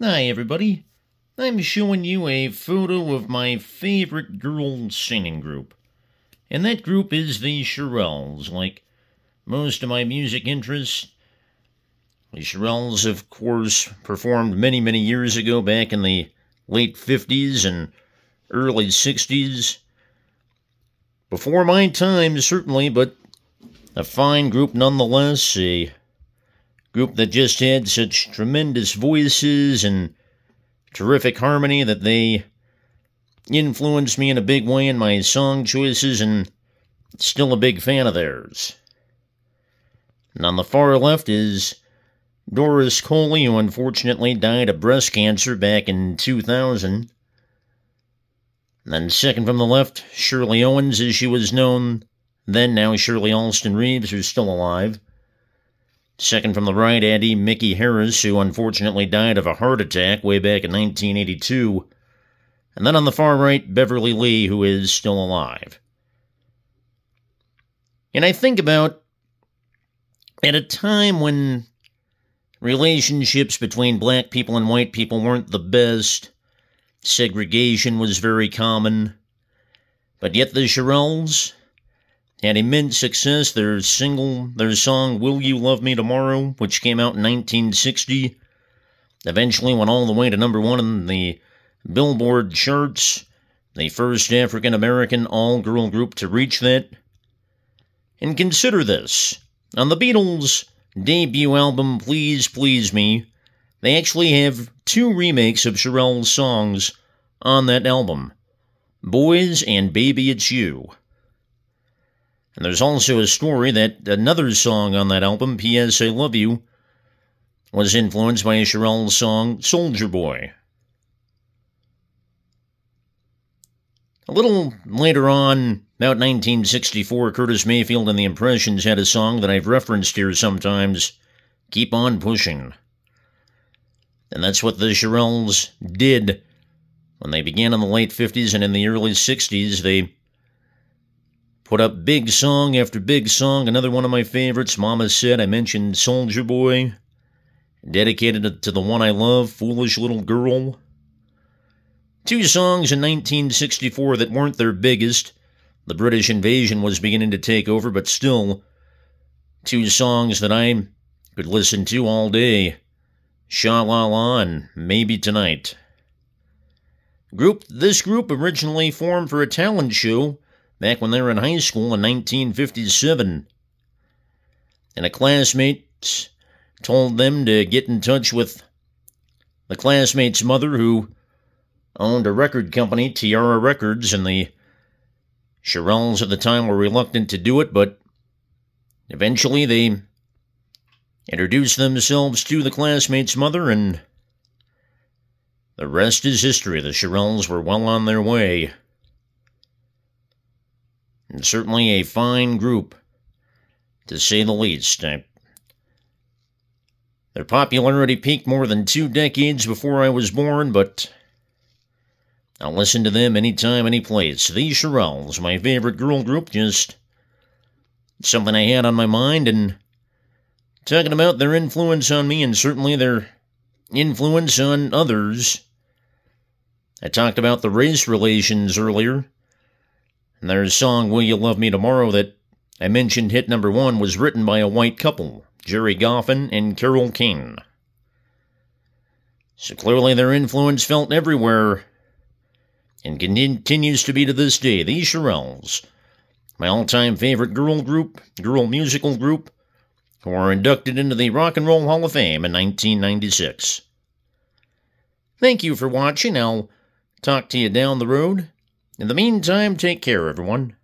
Hi everybody, I'm showing you a photo of my favorite girl singing group. And that group is the Shirelles. Like most of my music interests, the Shirelles, of course, performed many years ago, back in the late 50s and early 60s. Before my time, certainly, but a fine group nonetheless. A group that just had such tremendous voices and terrific harmony that they influenced me in a big way in my song choices, and still a big fan of theirs. And on the far left is Doris Coley, who unfortunately died of breast cancer back in 2000. And then second from the left, Shirley Owens, as she was known then, now Shirley Alston Reeves, who's still alive. Second from the right, Addie Mickey Harris, who unfortunately died of a heart attack way back in 1982. And then on the far right, Beverly Lee, who is still alive. And I think about, at a time when relationships between black people and white people weren't the best, segregation was very common, but yet the Shirelles had immense success. Their song, Will You Love Me Tomorrow, which came out in 1960, eventually went all the way to #1 in the Billboard charts, the first African-American all-girl group to reach that. And consider this, on the Beatles' debut album, Please Please Me, they actually have 2 remakes of Shirelles' songs on that album, Boys and Baby It's You. And there's also a story that another song on that album, P.S. I Love You, was influenced by a Shirelles song, Soldier Boy. A little later on, about 1964, Curtis Mayfield and the Impressions had a song that I've referenced here sometimes, Keep On Pushing. And that's what the Shirelles did when they began in the late 50s and in the early 60s. They put up big song after big song. Another one of my favorites, Mama Said. I mentioned Soldier Boy. Dedicated it to the one I love, Foolish Little Girl. 2 songs in 1964 that weren't their biggest. The British invasion was beginning to take over, but still 2 songs that I could listen to all day. Sha-La-La and Maybe Tonight. This group originally formed for a talent show back when they were in high school in 1957. And a classmate told them to get in touch with the classmate's mother, who owned a record company, Tiara Records, and the Shirelles at the time were reluctant to do it, but eventually they introduced themselves to the classmate's mother, and the rest is history. The Shirelles were well on their way. And certainly a fine group, to say the least. Their popularity peaked more than 2 decades before I was born, but I'll listen to them anytime, any place. The Shirelles, my favorite girl group, just something I had on my mind, and talking about their influence on me, and certainly their influence on others. I talked about the race relations earlier, and their song, Will You Love Me Tomorrow, that I mentioned hit #1, was written by a white couple, Jerry Goffin and Carole King. So clearly their influence felt everywhere, and continues to be to this day. The Shirelles, my all-time favorite girl musical group, who are inducted into the Rock and Roll Hall of Fame in 1996. Thank you for watching. I'll talk to you down the road. In the meantime, take care, everyone.